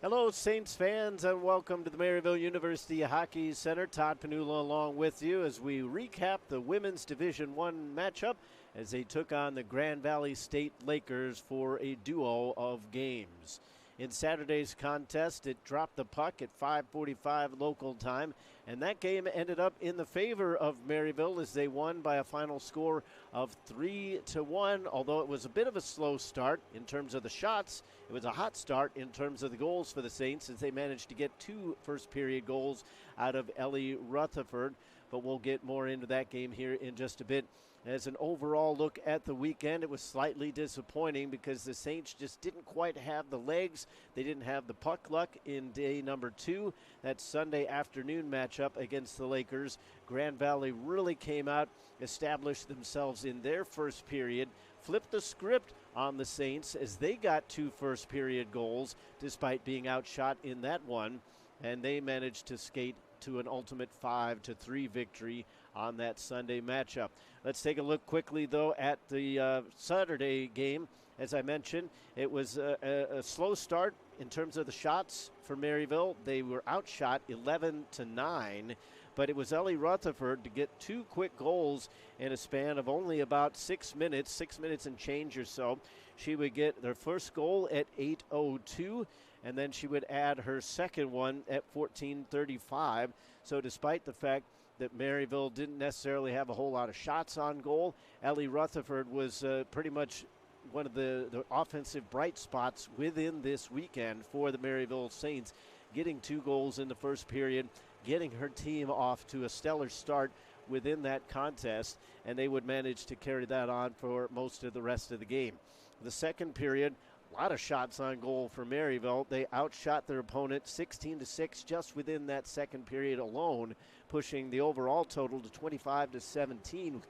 Hello, Saints fans, and welcome to the Maryville University Hockey Center. Todd Panula along with you as we recap the Women's Division I matchup as they took on the Grand Valley State Lakers for a duo of games. In Saturday's contest, it dropped the puck at 5:45 local time, and that game ended up in the favor of Maryville as they won by a final score of 3-1. Although it was a bit of a slow start in terms of the shots, it was a hot start in terms of the goals for the Saints as they managed to get two first-period goals out of Ellie Rutherford. But we'll get more into that game here in just a bit. As an overall look at the weekend, it was slightly disappointing because the Saints just didn't quite have the legs. They didn't have the puck luck in day number 2. That Sunday afternoon matchup against the Lakers. Grand Valley really came out, established themselves in their first period, flipped the script on the Saints as they got two first-period goals despite being outshot in that one, and they managed to skate to an ultimate 5-3 victory on that Sunday matchup. Let's take a look quickly, though, at the Saturday game. As I mentioned, it was a slow start in terms of the shots for Maryville. They were outshot 11-9, but it was Ellie Rutherford to get two quick goals in a span of only about 6 minutes and change or so. She would get their first goal at 8:02, and then she would add her second one at 14:35. So despite the fact that Maryville didn't necessarily have a whole lot of shots on goal, Ellie Rutherford was pretty much one of the offensive bright spots within this weekend for the Maryville Saints, getting two goals in the first period, getting her team off to a stellar start within that contest, and they would manage to carry that on for most of the rest of the game. The second period, a lot of shots on goal for Maryville. They outshot their opponent 16-6 just within that second period alone, pushing the overall total to 25-17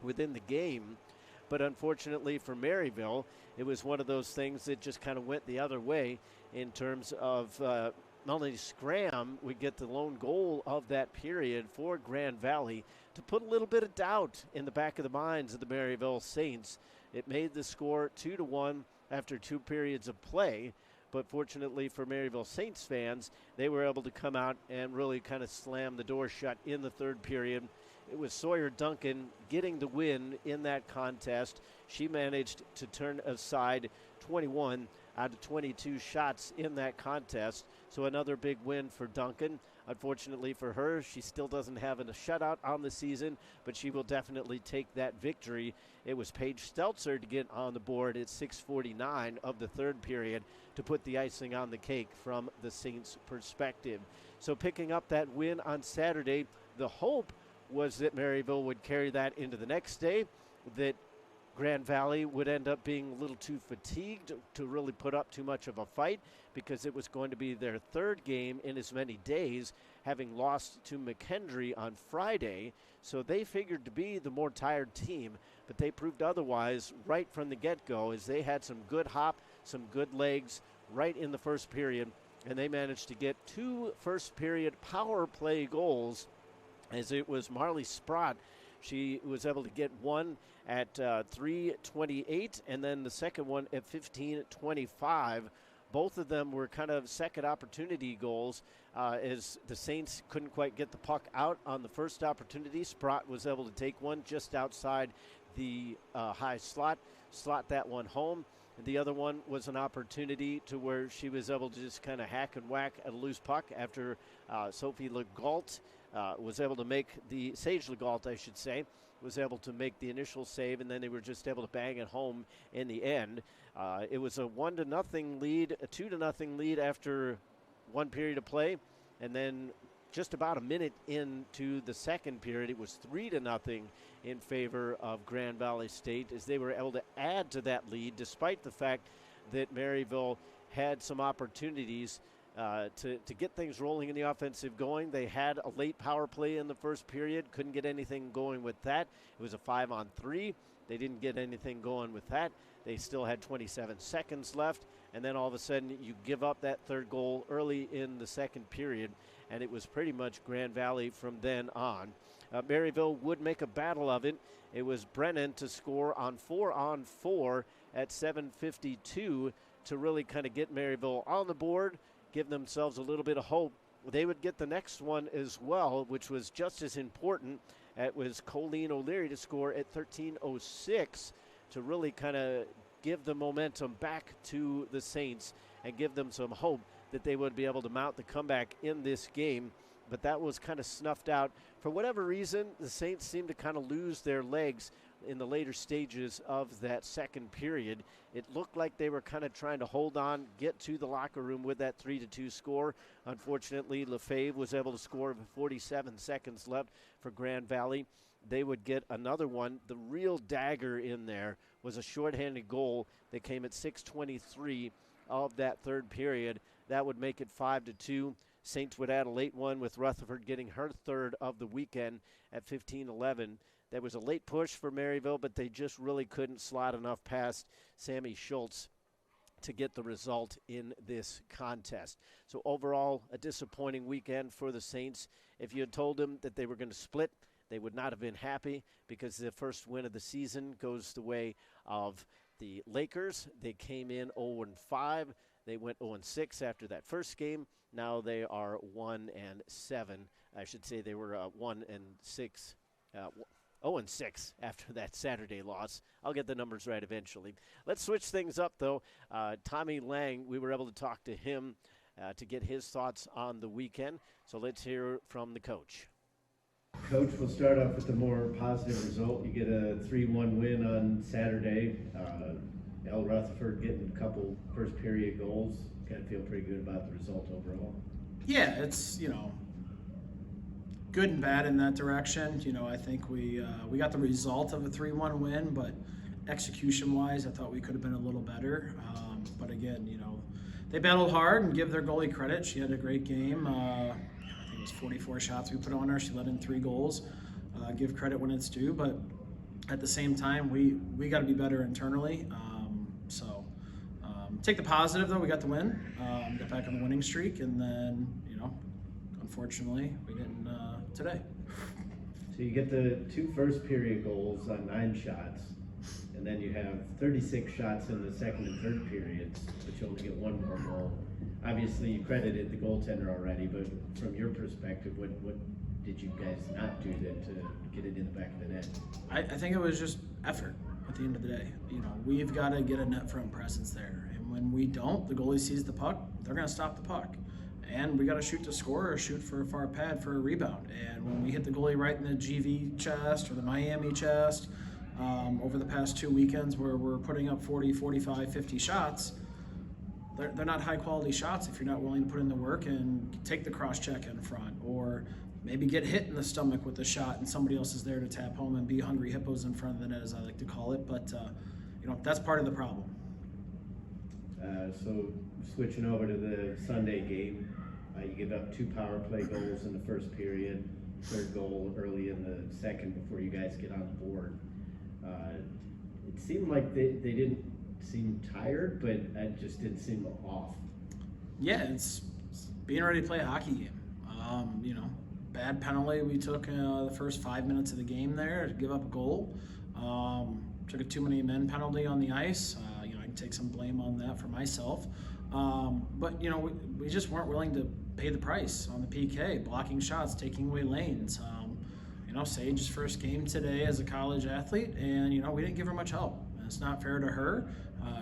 within the game. But unfortunately for Maryville, it was one of those things that just kind of went the other way in terms of Melanie Scram would get the lone goal of that period for Grand Valley to put a little bit of doubt in the back of the minds of the Maryville Saints. It made the score 2-1 after 2 periods of play, but fortunately for Maryville Saints fans, they were able to come out and really kind of slam the door shut in the third period. It was Sawyer Duncan getting the win in that contest. She managed to turn aside 21 out of 22 shots in that contest. So another big win for Duncan. Unfortunately for her, she still doesn't have a shutout on the season, but she will definitely take that victory. It was Paige Stelzer to get on the board at 6:49 of the third period to put the icing on the cake from the Saints' perspective. So picking up that win on Saturday, the hope was that Maryville would carry that into the next day, that Grand Valley would end up being a little too fatigued to really put up too much of a fight because it was going to be their third game in as many days, having lost to McHenry on Friday. So they figured to be the more tired team, but they proved otherwise right from the get-go as they had some good hop, some good legs right in the first period, and they managed to get two first-period power play goals as it was Marley Sprott. She was able to get one at 3:28 and then the second one at 15:25. Both of them were kind of second opportunity goals as the Saints couldn't quite get the puck out on the first opportunity. Sprott was able to take one just outside the high slot that one home. And the other one was an opportunity to where she was able to just kind of hack and whack at a loose puck after Sophie Legault was able to make Sage Legault, I should say, was able to make the initial save, and then they were just able to bang it home in the end. It was a 1-0 lead, a 2-0 lead after one period of play, and then just about a minute into the second period, it was 3-0 in favor of Grand Valley State as they were able to add to that lead despite the fact that Maryville had some opportunities to get things rolling in the offensive going. They had a late power play in the first period, couldn't get anything going with that. It was a 5-on-3. They didn't get anything going with that. They still had 27 seconds left, and then all of a sudden you give up that third goal early in the second period, and it was pretty much Grand Valley from then on. Maryville would make a battle of it. It was Brennan to score on 4-on-4 at 7:52 to really kind of get Maryville on the board give themselves a little bit of hope. They would get the next one as well, which was just as important. It was Colleen O'Leary to score at 13:06 to really kind of give the momentum back to the Saints and give them some hope that they would be able to mount the comeback in this game. But that was kind of snuffed out. For whatever reason, the Saints seemed to kind of lose their legs in the later stages of that second period. It looked like they were kind of trying to hold on, get to the locker room with that 3-2 score. Unfortunately, Lefebvre was able to score with 47 seconds left for Grand Valley. They would get another one. The real dagger in there was a shorthanded goal that came at 6:23 of that third period. That would make it 5-2. Saints would add a late one with Rutherford getting her third of the weekend at 15:11. There was a late push for Maryville, but they just really couldn't slot enough past Sammy Schultz to get the result in this contest. So overall, a disappointing weekend for the Saints. If you had told them that they were going to split, they would not have been happy, because the first win of the season goes the way of the Lakers. They came in 0-5. They went 0-6 after that first game. Now they are 1-7. I should say they were 1-6. 0-6 after that Saturday loss. I'll get the numbers right eventually. Let's switch things up, though. Tommy Lang, we were able to talk to him to get his thoughts on the weekend. So let's hear from the coach. Coach, we'll start off with the more positive result. You get a 3-1 win on Saturday. L. Rutherford getting a couple first period goals. Got to feel pretty good about the result overall. Yeah, it's, good and bad in that direction. I think we got the result of a 3-1 win, but execution-wise, I thought we could have been a little better. But again, they battled hard, and give their goalie credit. She had a great game. I think it was 44 shots we put on her. She let in 3 goals. Give credit when it's due, but at the same time, we got to be better internally. Take the positive, though. We got the win, got back on the winning streak, and then, unfortunately, we didn't today. So you get the 2 first period goals on 9 shots, and then you have 36 shots in the second and third periods, but you only get 1 more goal. Obviously, you credited the goaltender already, but from your perspective, what did you guys not do to get it in the back of the net? I think it was just effort at the end of the day. We've got to get a net front presence there. And when we don't, the goalie sees the puck, they're going to stop the puck. And we got to shoot to score or shoot for a far pad for a rebound. And when we hit the goalie right in the GV chest or the Miami chest, over the past 2 weekends where we're putting up 40, 45, 50 shots, they're not high-quality shots if you're not willing to put in the work and take the cross-check in front, or maybe get hit in the stomach with a shot and somebody else is there to tap home and be hungry hippos in front of the net, as I like to call it. But, that's part of the problem. So switching over to the Sunday game, you give up 2 power play goals in the first period, 3rd goal early in the second before you guys get on the board. It seemed like they didn't seem tired, but it just didn't seem off. Yeah, it's being ready to play a hockey game. Bad penalty we took the first 5 minutes of the game there to give up a goal. Took a too many men penalty on the ice. I can take some blame on that for myself. But we just weren't willing to pay the price on the PK, blocking shots, taking away lanes. Sage's first game today as a college athlete, and we didn't give her much help. And it's not fair to her.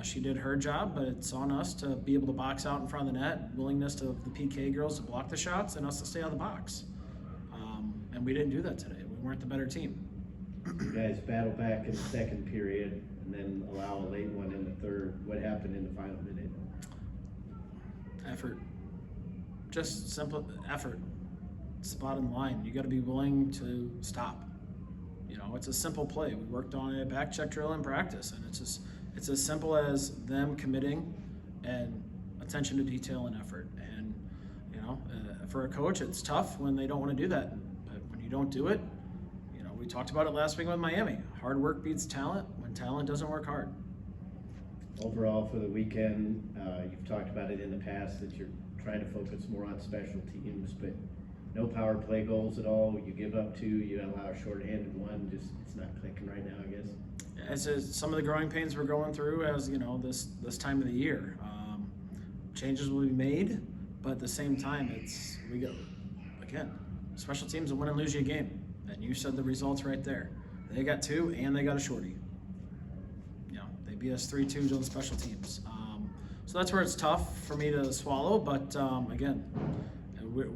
She did her job, but it's on us to be able to box out in front of the net, willingness of the PK girls to block the shots, and us to stay out of the box. And we didn't do that today. We weren't the better team. You guys battle back in the second period and then allow a late one in the third. What happened in the final minute? Effort. Just simple effort. It's the bottom line. You got to be willing to stop. It's a simple play. We worked on a back check drill in practice, and it's as simple as them committing and attention to detail and effort. And for a coach, it's tough when they don't want to do that. But when you don't do it, we talked about it last week with Miami. Hard work beats talent when talent doesn't work hard. Overall for the weekend, you've talked about it in the past that you're trying to focus more on special teams, but no power play goals at all. You give up 2, you allow a shorthanded 1. Just it's not clicking right now, I guess. As some of the growing pains we're going through as this time of the year. Changes will be made, But at the same time, we go, again, special teams will win and lose you a game. And you said the results right there. They got 2 and they got a shorty. They beat us 3-2 on special teams. So that's where it's tough for me to swallow. But again,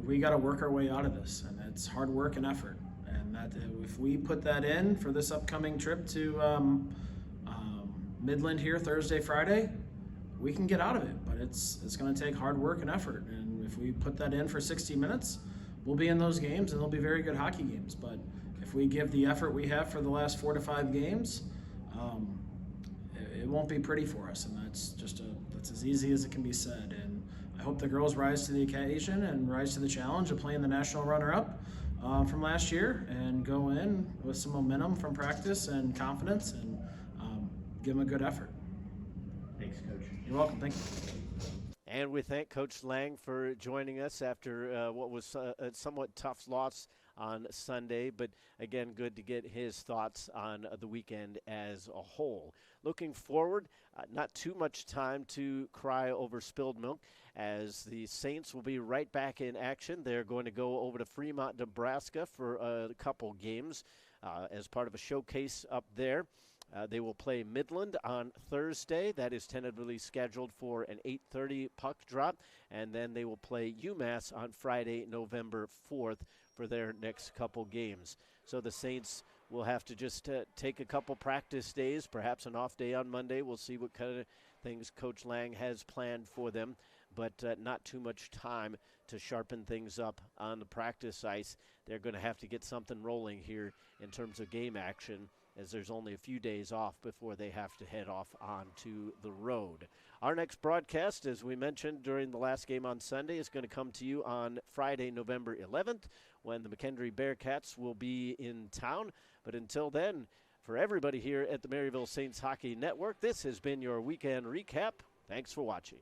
we got to work our way out of this, and it's hard work and effort. And that if we put that in for this upcoming trip to Midland here Thursday, Friday, we can get out of it. But it's going to take hard work and effort. And if we put that in for 60 minutes, we'll be in those games, and they'll be very good hockey games. But if we give the effort we have for the last 4 to 5 games, it won't be pretty for us, and that's as easy as it can be said. And I hope the girls rise to the occasion and rise to the challenge of playing the national runner-up from last year and go in with some momentum from practice and confidence and give them a good effort. Thanks, Coach. You're welcome. Thank you. And we thank Coach Lang for joining us after what was a somewhat tough loss on Sunday, but again, good to get his thoughts on the weekend as a whole. Looking forward, not too much time to cry over spilled milk, as the Saints will be right back in action. They're going to go over to Fremont, Nebraska for a couple games as part of a showcase up there. They will play Midland on Thursday. That is tentatively scheduled for an 8:30 puck drop. And then they will play UMass on Friday, November 4th for their next couple games. So the Saints will have to just take a couple practice days, perhaps an off day on Monday. We'll see what kind of things Coach Lang has planned for them, but not too much time to sharpen things up on the practice ice. They're going to have to get something rolling here in terms of game action, as there's only a few days off before they have to head off onto the road. Our next broadcast, as we mentioned during the last game on Sunday, is going to come to you on Friday, November 11th, when the McKendree Bearcats will be in town. But until then, for everybody here at the Maryville Saints Hockey Network, this has been your weekend recap. Thanks for watching.